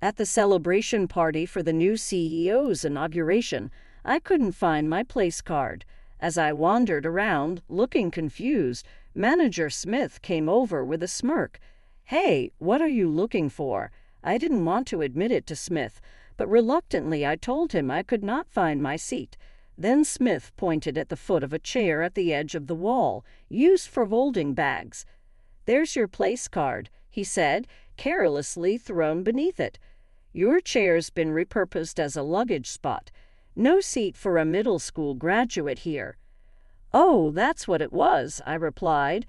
At the celebration party for the new CEO's inauguration, I couldn't find my place card. As I wandered around, looking confused, Manager Smith came over with a smirk. "Hey, what are you looking for?" I didn't want to admit it to Smith, but reluctantly I told him I could not find my seat. Then Smith pointed at the foot of a chair at the edge of the wall, used for folding bags. "There's your place card," he said, carelessly thrown beneath it. "Your chair's been repurposed as a luggage spot. No seat for a middle school graduate here." "Oh, that's what it was," I replied.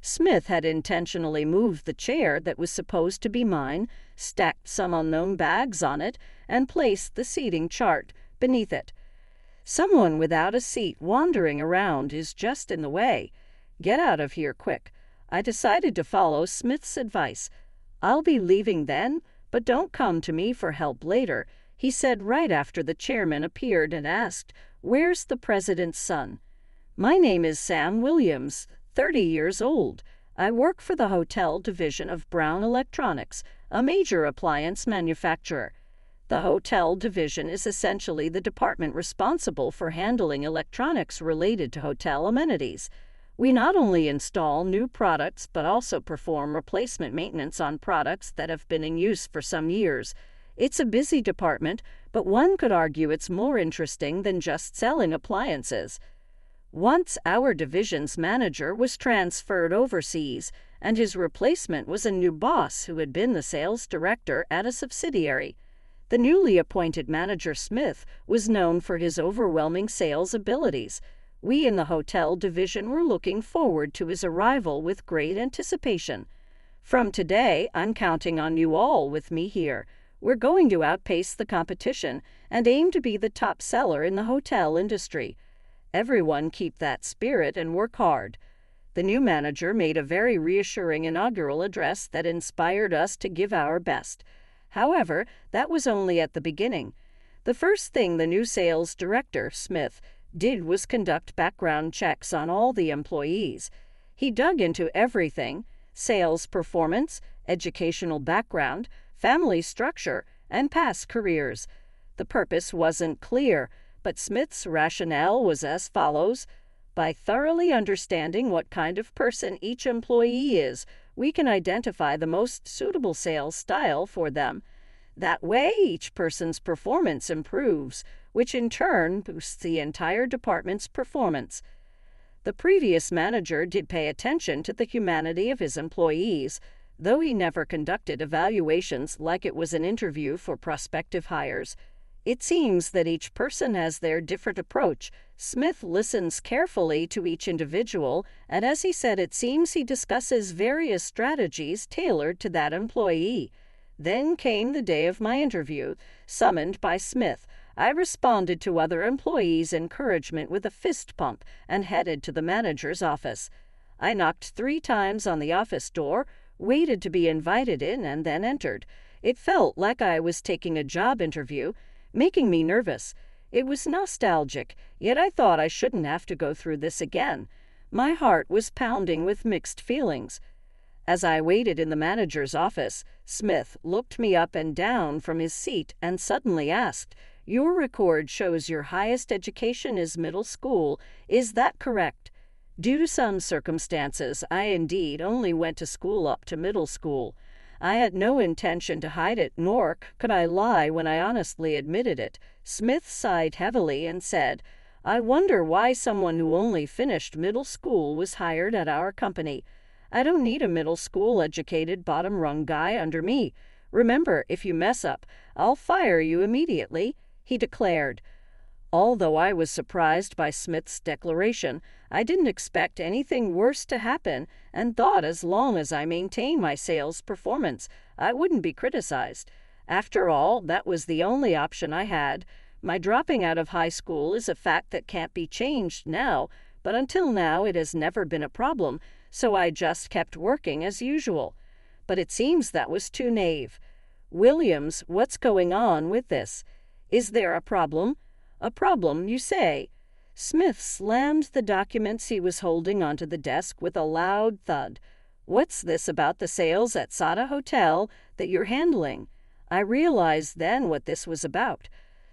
Smith had intentionally moved the chair that was supposed to be mine, stacked some unknown bags on it, and placed the seating chart beneath it. Someone without a seat wandering around is just in the way. Get out of here quick. I decided to follow Smith's advice. "I'll be leaving then, but don't come to me for help later," he said right after the chairman appeared and asked, "Where's the president's son?" "My name is Sam Williams, 30 years old. I work for the hotel division of Brown Electronics, a major appliance manufacturer." The hotel division is essentially the department responsible for handling electronics related to hotel amenities. We not only install new products but also perform replacement maintenance on products that have been in use for some years. It's a busy department, but one could argue it's more interesting than just selling appliances. Once our division's manager was transferred overseas, and his replacement was a new boss who had been the sales director at a subsidiary. The newly appointed manager Smith was known for his overwhelming sales abilities. We in the hotel division were looking forward to his arrival with great anticipation. "From today, I'm counting on you all with me here. We're going to outpace the competition and aim to be the top seller in the hotel industry. Everyone keep that spirit and work hard." The new manager made a very reassuring inaugural address that inspired us to give our best. However, that was only at the beginning. The first thing the new sales director, Smith, did was conduct background checks on all the employees. He dug into everything: sales performance, educational background, family structure, and past careers. The purpose wasn't clear, but Smith's rationale was as follows: by thoroughly understanding what kind of person each employee is, we can identify the most suitable sales style for them. That way, each person's performance improves, which in turn boosts the entire department's performance. The previous manager did pay attention to the humanity of his employees, though he never conducted evaluations like it was an interview for prospective hires. It seems that each person has their different approach. Smith listens carefully to each individual, and as he said, it seems he discusses various strategies tailored to that employee. Then came the day of my interview. Summoned by Smith, I responded to other employees' encouragement with a fist pump and headed to the manager's office. I knocked 3 times on the office door, waited to be invited in, and then entered. It felt like I was taking a job interview, making me nervous. It was nostalgic, yet I thought I shouldn't have to go through this again. My heart was pounding with mixed feelings. As I waited in the manager's office, Smith looked me up and down from his seat and suddenly asked, "Your record shows your highest education is middle school. Is that correct?" Due to some circumstances, I indeed only went to school up to middle school. I had no intention to hide it, nor could I lie when I honestly admitted it. Smith sighed heavily and said, "I wonder why someone who only finished middle school was hired at our company. I don't need a middle school educated bottom-rung guy under me. Remember, if you mess up, I'll fire you immediately," he declared. Although I was surprised by Smith's declaration, I didn't expect anything worse to happen and thought as long as I maintained my sales performance, I wouldn't be criticized. After all, that was the only option I had. My dropping out of high school is a fact that can't be changed now, but until now it has never been a problem, so I just kept working as usual. But it seems that was too naive. "Williams, what's going on with this? Is there a problem?" "A problem, you say?" Smith slammed the documents he was holding onto the desk with a loud thud. "What's this about the sales at Sada Hotel that you're handling?" I realized then what this was about.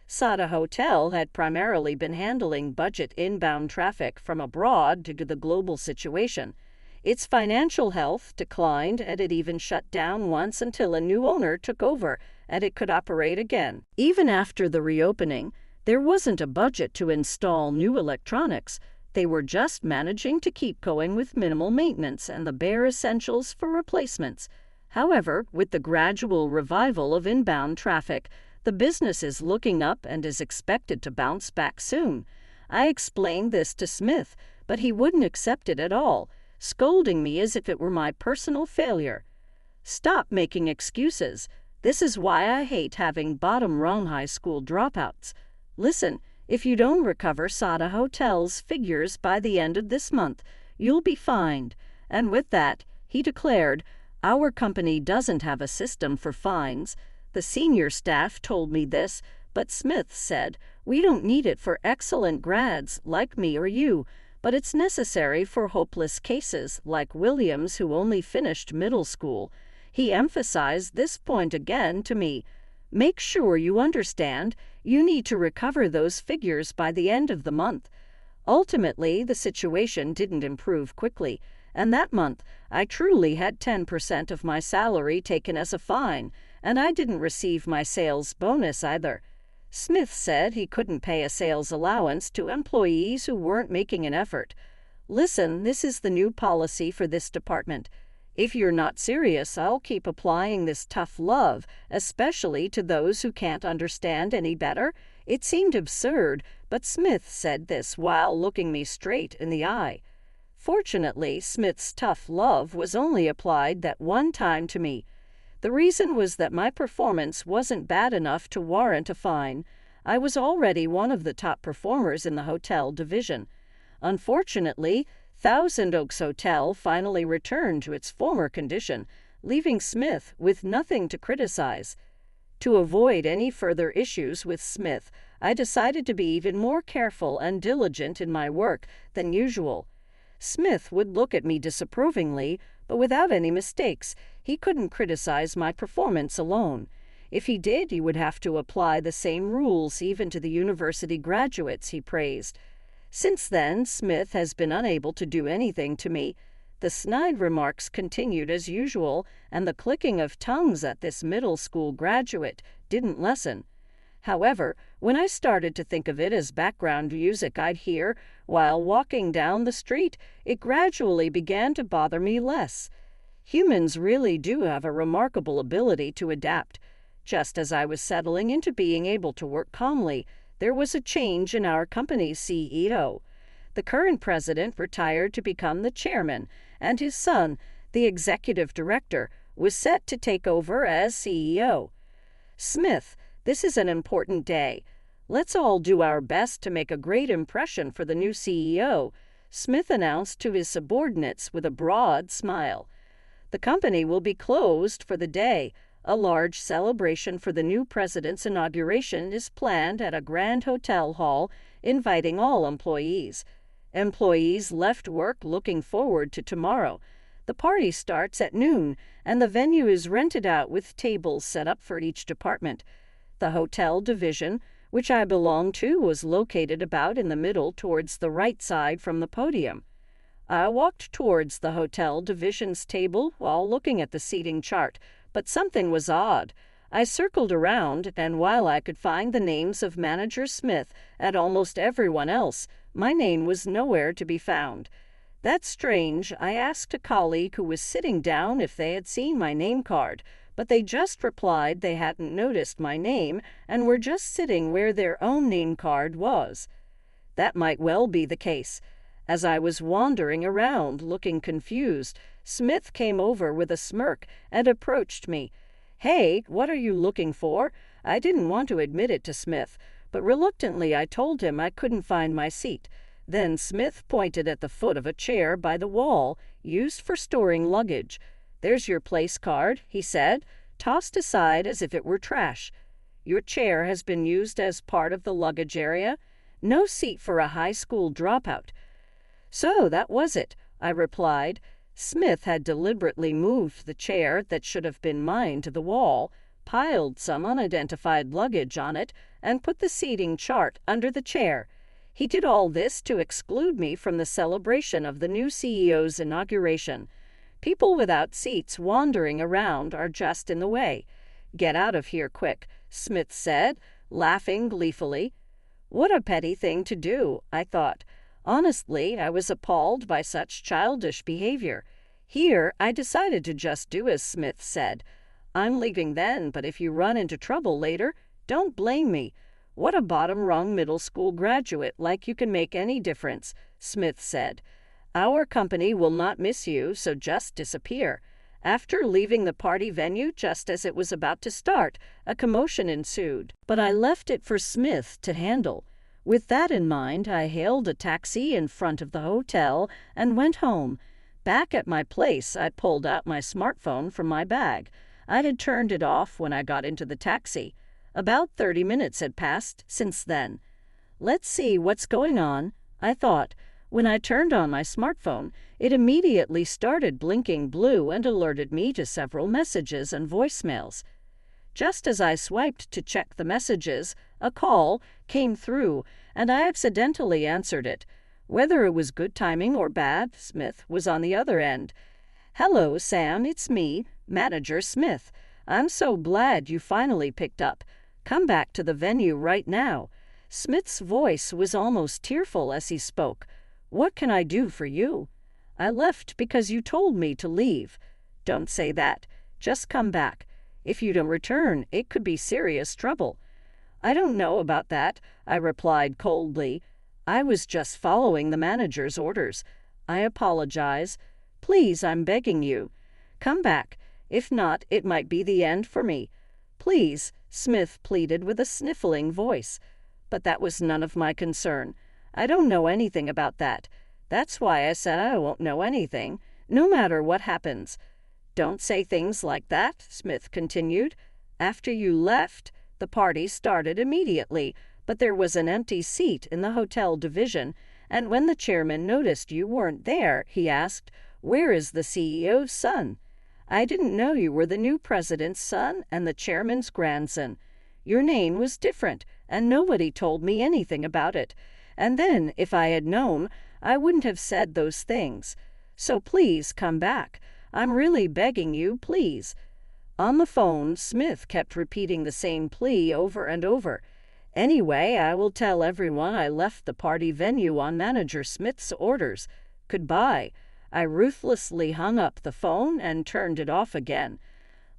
Sada Hotel had primarily been handling budget inbound traffic from abroad due to the global situation. Its financial health declined, and it even shut down once until a new owner took over and it could operate again. Even after the reopening, there wasn't a budget to install new electronics. They were just managing to keep going with minimal maintenance and the bare essentials for replacements. However, with the gradual revival of inbound traffic, the business is looking up and is expected to bounce back soon. I explained this to Smith, but he wouldn't accept it at all, scolding me as if it were my personal failure. Stop making excuses. This is why I hate having bottom-rung high school dropouts. Listen, if you don't recover Sada Hotel's figures by the end of this month, you'll be fined. And with that, he declared, our company doesn't have a system for fines. The senior staff told me this, but Smith said, we don't need it for excellent grads like me or you, but it's necessary for hopeless cases like Williams who only finished middle school. He emphasized this point again to me. Make sure you understand, you need to recover those figures by the end of the month. Ultimately, the situation didn't improve quickly, and that month I truly had 10% of my salary taken as a fine, and I didn't receive my sales bonus either. Smith said he couldn't pay a sales allowance to employees who weren't making an effort. Listen, this is the new policy for this department. If you're not serious, I'll keep applying this tough love, especially to those who can't understand any better. It seemed absurd, but Smith said this while looking me straight in the eye. Fortunately, Smith's tough love was only applied that one time to me. The reason was that my performance wasn't bad enough to warrant a fine. I was already one of the top performers in the hotel division. Unfortunately, Thousand Oaks Hotel finally returned to its former condition, leaving Smith with nothing to criticize. To avoid any further issues with Smith, I decided to be even more careful and diligent in my work than usual. Smith would look at me disapprovingly, but without any mistakes. He couldn't criticize my performance alone. If he did, he would have to apply the same rules even to the university graduates he praised. Since then, Smith has been unable to do anything to me. The snide remarks continued as usual, and the clicking of tongues at this middle school graduate didn't lessen. However, when I started to think of it as background music I'd hear while walking down the street, it gradually began to bother me less. Humans really do have a remarkable ability to adapt. Just as I was settling into being able to work calmly, there was a change in our company's CEO. The current president retired to become the chairman, and his son, the executive director, was set to take over as CEO. Smith, this is an important day. Let's all do our best to make a great impression for the new CEO, Smith announced to his subordinates with a broad smile. The company will be closed for the day. A large celebration for the new president's inauguration is planned at a grand hotel hall, inviting all employees. Employees left work looking forward to tomorrow. The party starts at noon, and the venue is rented out with tables set up for each department. The hotel division, which I belong to, was located about in the middle towards the right side from the podium. I walked towards the hotel division's table while looking at the seating chart, but something was odd. I circled around, and while I could find the names of Manager Smith and almost everyone else, my name was nowhere to be found. That's strange. I asked a colleague who was sitting down if they had seen my name card, but they just replied they hadn't noticed my name and were just sitting where their own name card was. That might well be the case. As I was wandering around, looking confused, Smith came over with a smirk and approached me. "Hey, what are you looking for?" I didn't want to admit it to Smith, but reluctantly I told him I couldn't find my seat. Then Smith pointed at the foot of a chair by the wall, used for storing luggage. "There's your place card," he said, tossed aside as if it were trash. "Your chair has been used as part of the luggage area. No seat for a high school dropout." "So that was it," I replied. Smith had deliberately moved the chair that should have been mine to the wall, piled some unidentified luggage on it, and put the seating chart under the chair. He did all this to exclude me from the celebration of the new CEO's inauguration. People without seats wandering around are just in the way. "Get out of here quick," Smith said, laughing gleefully. What a petty thing to do, I thought. Honestly, I was appalled by such childish behavior. Here, I decided to just do as Smith said. "I'm leaving then, but if you run into trouble later, don't blame me." "What a bottom-rung middle school graduate, like you can make any difference," Smith said. "Our company will not miss you, so just disappear." After leaving the party venue just as it was about to start, a commotion ensued, but I left it for Smith to handle. With that in mind, I hailed a taxi in front of the hotel and went home. Back at my place, I pulled out my smartphone from my bag. I had turned it off when I got into the taxi. About 30 minutes had passed since then. Let's see what's going on, I thought. When I turned on my smartphone, it immediately started blinking blue and alerted me to several messages and voicemails. Just as I swiped to check the messages, a call came through, and I accidentally answered it. Whether it was good timing or bad, Smith was on the other end. "Hello, Sam, it's me, Manager Smith. I'm so glad you finally picked up. Come back to the venue right now." Smith's voice was almost tearful as he spoke. "What can I do for you?" "I left because you told me to leave." "Don't say that. Just come back. If you don't return, it could be serious trouble." "I don't know about that," I replied coldly. "I was just following the manager's orders." "I apologize. Please, I'm begging you. Come back. If not, it might be the end for me." "Please," Smith pleaded with a sniffling voice. But that was none of my concern. "I don't know anything about that. That's why I said I won't know anything, no matter what happens." "Don't say things like that," Smith continued. "After you left, the party started immediately, but there was an empty seat in the hotel division, and when the chairman noticed you weren't there, he asked, 'Where is the CEO's son?' I didn't know you were the new president's son and the chairman's grandson. Your name was different, and nobody told me anything about it. And then, if I had known, I wouldn't have said those things. So please come back. I'm really begging you, please." On the phone, Smith kept repeating the same plea over and over. "Anyway, I will tell everyone I left the party venue on Manager Smith's orders. Goodbye." I ruthlessly hung up the phone and turned it off again.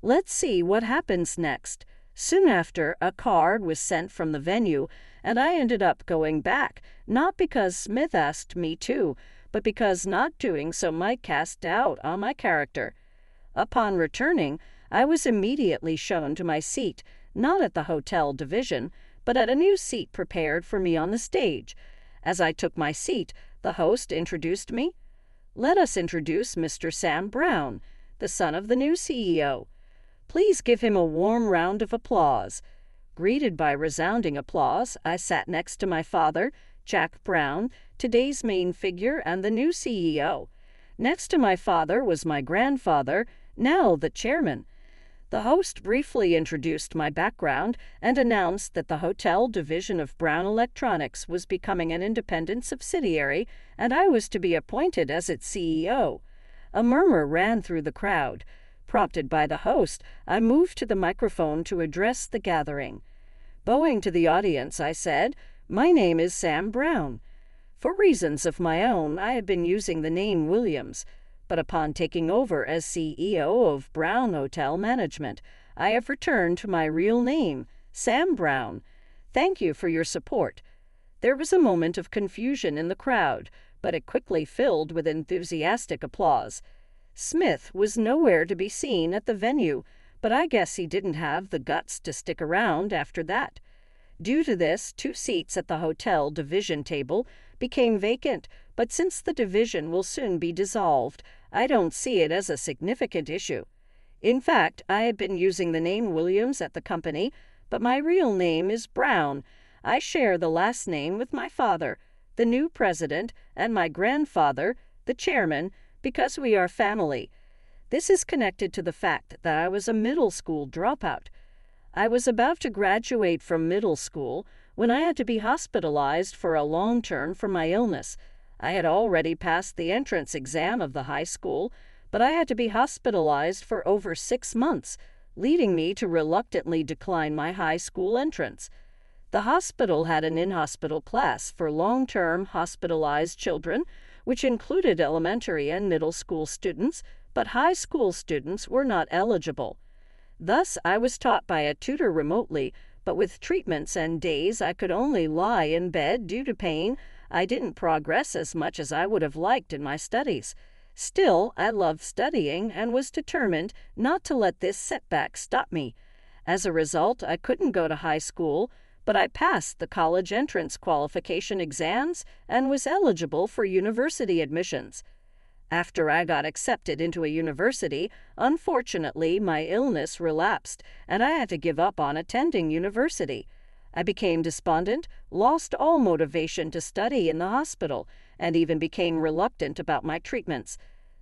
Let's see what happens next. Soon after, a card was sent from the venue, and I ended up going back, not because Smith asked me to, but because not doing so might cast doubt on my character. Upon returning, I was immediately shown to my seat, not at the hotel division, but at a new seat prepared for me on the stage. As I took my seat, the host introduced me. "Let us introduce Mr. Sam Brown, the son of the new CEO. Please give him a warm round of applause." Greeted by resounding applause, I sat next to my father, Jack Brown, today's main figure and the new CEO. Next to my father was my grandfather, now the chairman. The host briefly introduced my background and announced that the hotel division of Brown Electronics was becoming an independent subsidiary, and I was to be appointed as its CEO. A murmur ran through the crowd. Prompted by the host, I moved to the microphone to address the gathering. Bowing to the audience, I said, "My name is Sam Brown." For reasons of my own, I had been using the name Williams, but upon taking over as CEO of Brown Hotel Management, I have returned to my real name, Sam Brown. Thank you for your support. There was a moment of confusion in the crowd, but it quickly filled with enthusiastic applause. Smith was nowhere to be seen at the venue, but I guess he didn't have the guts to stick around after that. Due to this, 2 seats at the hotel division table became vacant, but since the division will soon be dissolved, I don't see it as a significant issue. In fact, I had been using the name Williams at the company, but my real name is Brown. I share the last name with my father, the new president, and my grandfather, the chairman, because we are family. This is connected to the fact that I was a middle school dropout. I was about to graduate from middle school when I had to be hospitalized for a long term for my illness. I had already passed the entrance exam of the high school, but I had to be hospitalized for over 6 months, leading me to reluctantly decline my high school entrance. The hospital had an in-hospital class for long-term hospitalized children, which included elementary and middle school students, but high school students were not eligible. Thus, I was taught by a tutor remotely, but with treatments and days I could only lie in bed due to pain. I didn't progress as much as I would have liked in my studies. Still, I loved studying and was determined not to let this setback stop me. As a result, I couldn't go to high school, but I passed the college entrance qualification exams and was eligible for university admissions. After I got accepted into a university, unfortunately, my illness relapsed, and I had to give up on attending university. I became despondent, lost all motivation to study in the hospital, and even became reluctant about my treatments.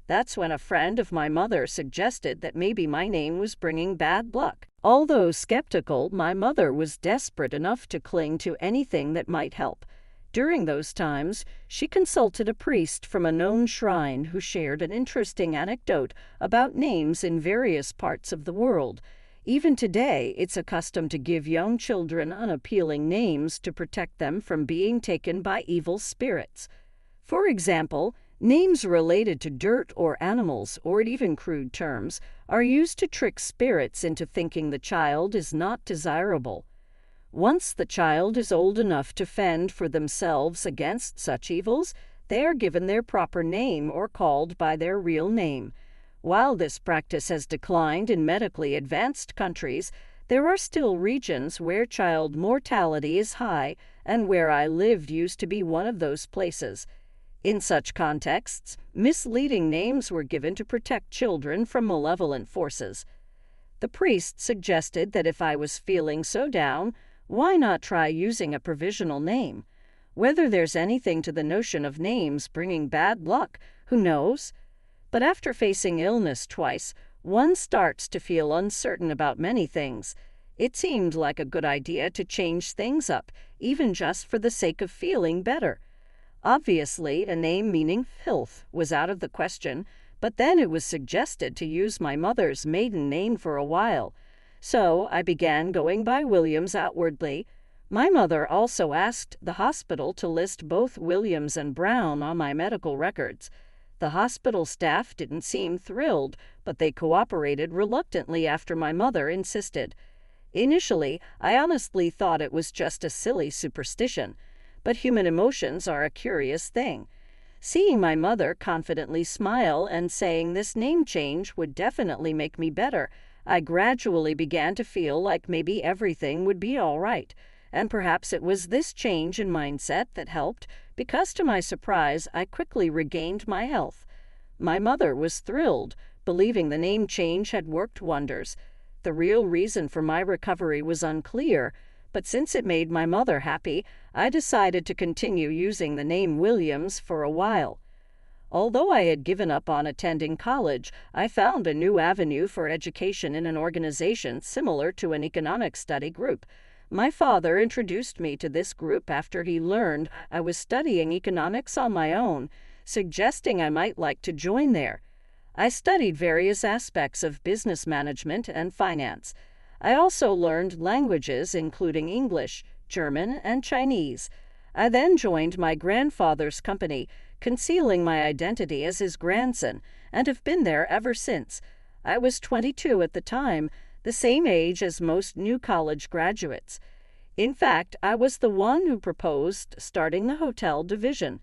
That's when a friend of my mother suggested that maybe my name was bringing bad luck. Although skeptical, my mother was desperate enough to cling to anything that might help. During those times, she consulted a priest from a known shrine who shared an interesting anecdote about names in various parts of the world. Even today, it's a custom to give young children unappealing names to protect them from being taken by evil spirits. For example, names related to dirt or animals, or even crude terms, are used to trick spirits into thinking the child is not desirable. Once the child is old enough to fend for themselves against such evils, they are given their proper name or called by their real name. While this practice has declined in medically advanced countries, there are still regions where child mortality is high, and where I lived used to be one of those places. In such contexts, misleading names were given to protect children from malevolent forces. The priest suggested that if I was feeling so down, why not try using a provisional name? Whether there's anything to the notion of names bringing bad luck, who knows? But after facing illness twice, one starts to feel uncertain about many things. It seemed like a good idea to change things up, even just for the sake of feeling better. Obviously, a name meaning filth was out of the question, but then it was suggested to use my mother's maiden name for a while. So I began going by Williams outwardly. My mother also asked the hospital to list both Williams and Brown on my medical records. The hospital staff didn't seem thrilled, but they cooperated reluctantly after my mother insisted. Initially, I honestly thought it was just a silly superstition, but human emotions are a curious thing. Seeing my mother confidently smile and saying this name change would definitely make me better, I gradually began to feel like maybe everything would be all right, and perhaps it was this change in mindset that helped, because to my surprise, I quickly regained my health. My mother was thrilled, believing the name change had worked wonders. The real reason for my recovery was unclear, but since it made my mother happy, I decided to continue using the name Williams for a while. Although I had given up on attending college, I found a new avenue for education in an organization similar to an economic study group. My father introduced me to this group after he learned I was studying economics on my own, suggesting I might like to join there. I studied various aspects of business management and finance. I also learned languages including English, German, and Chinese. I then joined my grandfather's company, concealing my identity as his grandson, and have been there ever since. I was 22 at the time, the same age as most new college graduates. In fact, I was the one who proposed starting the hotel division.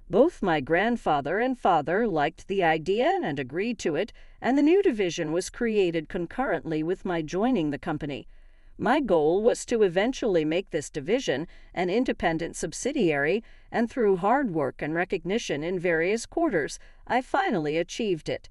Both my grandfather and father liked the idea and agreed to it, and the new division was created concurrently with my joining the company. My goal was to eventually make this division an independent subsidiary, and through hard work and recognition in various quarters, I finally achieved it.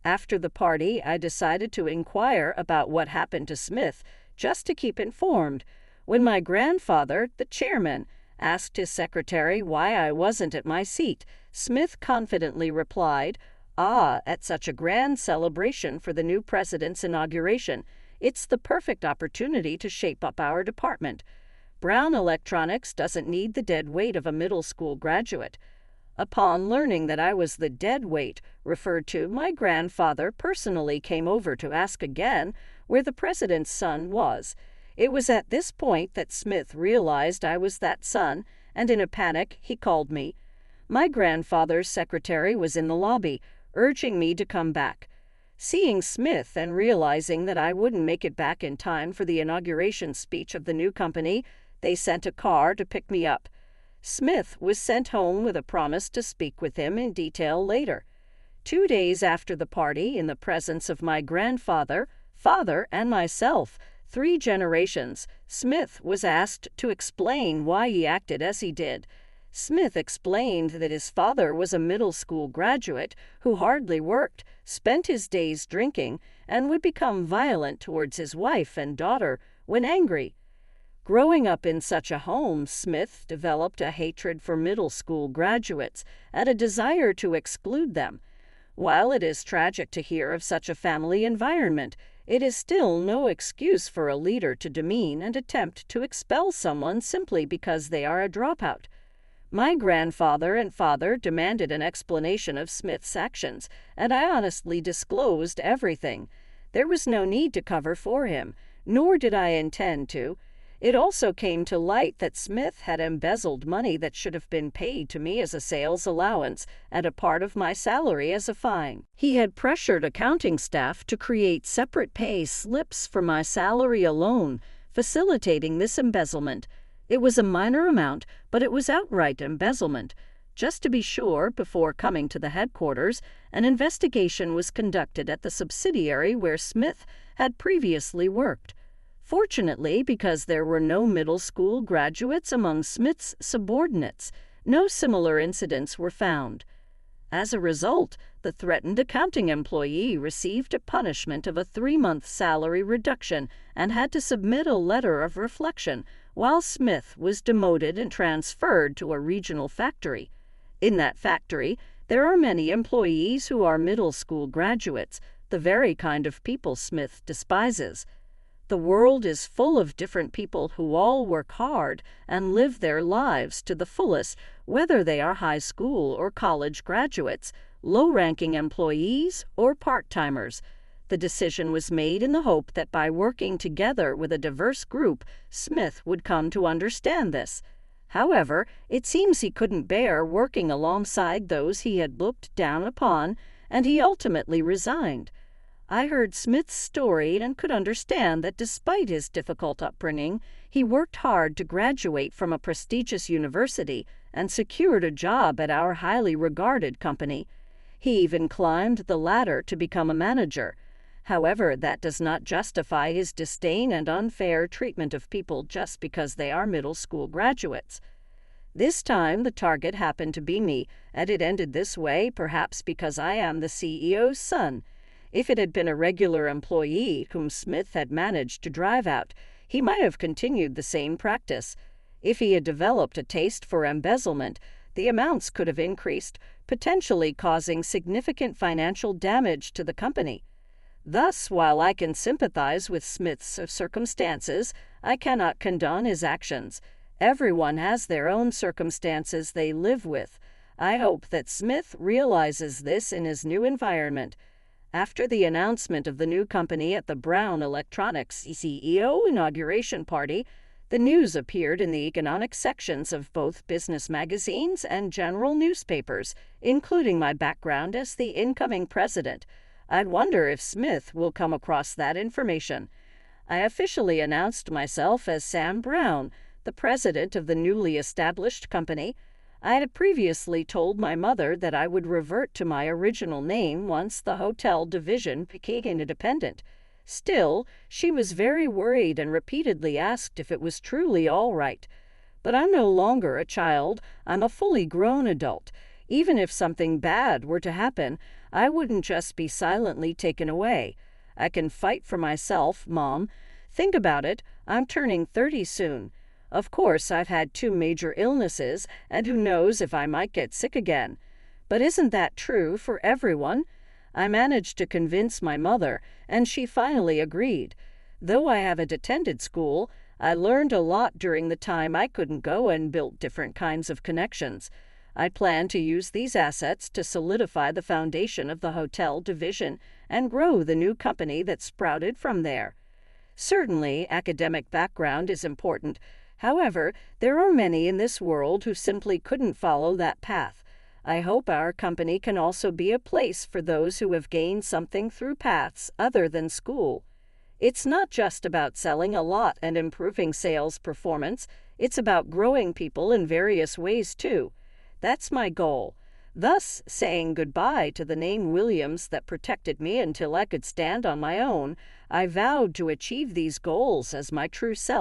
After the party, I decided to inquire about what happened to Smith, just to keep informed. When my grandfather, the chairman, asked his secretary why I wasn't at my seat, Smith confidently replied, at such a grand celebration for the new president's inauguration. It's the perfect opportunity to shape up our department. Brown Electronics doesn't need the dead weight of a middle school graduate. Upon learning that I was the dead weight referred to, my grandfather personally came over to ask again where the president's son was. It was at this point that Smith realized I was that son, and in a panic, he called me. My grandfather's secretary was in the lobby, urging me to come back. Seeing Smith and realizing that I wouldn't make it back in time for the inauguration speech of the new company, they sent a car to pick me up. Smith was sent home with a promise to speak with him in detail later. 2 days after the party, in the presence of my grandfather, father, and myself, 3 generations, Smith was asked to explain why he acted as he did. Smith explained that his father was a middle school graduate who hardly worked, spent his days drinking, and would become violent towards his wife and daughter when angry. Growing up in such a home, Smith developed a hatred for middle school graduates and a desire to exclude them. While it is tragic to hear of such a family environment, it is still no excuse for a leader to demean and attempt to expel someone simply because they are a dropout. My grandfather and father demanded an explanation of Smith's actions, and I honestly disclosed everything. There was no need to cover for him, nor did I intend to. It also came to light that Smith had embezzled money that should have been paid to me as a sales allowance and a part of my salary as a fine. He had pressured accounting staff to create separate pay slips for my salary alone, facilitating this embezzlement. It was a minor amount, but it was outright embezzlement. Just to be sure, before coming to the headquarters, an investigation was conducted at the subsidiary where Smith had previously worked. Fortunately, because there were no middle school graduates among Smith's subordinates, no similar incidents were found. As a result, the threatened accounting employee received a punishment of a 3-month salary reduction and had to submit a letter of reflection, while Smith was demoted and transferred to a regional factory. In that factory, there are many employees who are middle school graduates, the very kind of people Smith despises. The world is full of different people who all work hard and live their lives to the fullest, whether they are high school or college graduates, low-ranking employees, or part-timers. The decision was made in the hope that by working together with a diverse group, Smith would come to understand this. However, it seems he couldn't bear working alongside those he had looked down upon, and he ultimately resigned. I heard Smith's story and could understand that despite his difficult upbringing, he worked hard to graduate from a prestigious university and secured a job at our highly regarded company. He even climbed the ladder to become a manager. However, that does not justify his disdain and unfair treatment of people just because they are middle school graduates. This time, the target happened to be me, and it ended this way perhaps because I am the CEO's son. If it had been a regular employee whom Smith had managed to drive out, he might have continued the same practice. If he had developed a taste for embezzlement, the amounts could have increased, potentially causing significant financial damage to the company. Thus, while I can sympathize with Smith's circumstances, I cannot condone his actions. Everyone has their own circumstances they live with. I hope that Smith realizes this in his new environment. After the announcement of the new company at the Brown Electronics CEO inauguration party, the news appeared in the economic sections of both business magazines and general newspapers, including my background as the incoming president. I'd wonder if Smith will come across that information. I officially announced myself as Sam Brown, the president of the newly established company. I had previously told my mother that I would revert to my original name once the hotel division became independent. Still, she was very worried and repeatedly asked if it was truly all right. But I'm no longer a child. I'm a fully grown adult. Even if something bad were to happen, I wouldn't just be silently taken away. I can fight for myself, Mom. Think about it. I'm turning 30 soon. Of course, I've had 2 major illnesses, and who knows if I might get sick again. But isn't that true for everyone? I managed to convince my mother, and she finally agreed. Though I haven't attended school, I learned a lot during the time I couldn't go and built different kinds of connections. I plan to use these assets to solidify the foundation of the hotel division and grow the new company that sprouted from there. Certainly, academic background is important. However, there are many in this world who simply couldn't follow that path. I hope our company can also be a place for those who have gained something through paths other than school. It's not just about selling a lot and improving sales performance, it's about growing people in various ways too. That's my goal. Thus, saying goodbye to the name Williams that protected me until I could stand on my own, I vowed to achieve these goals as my true self.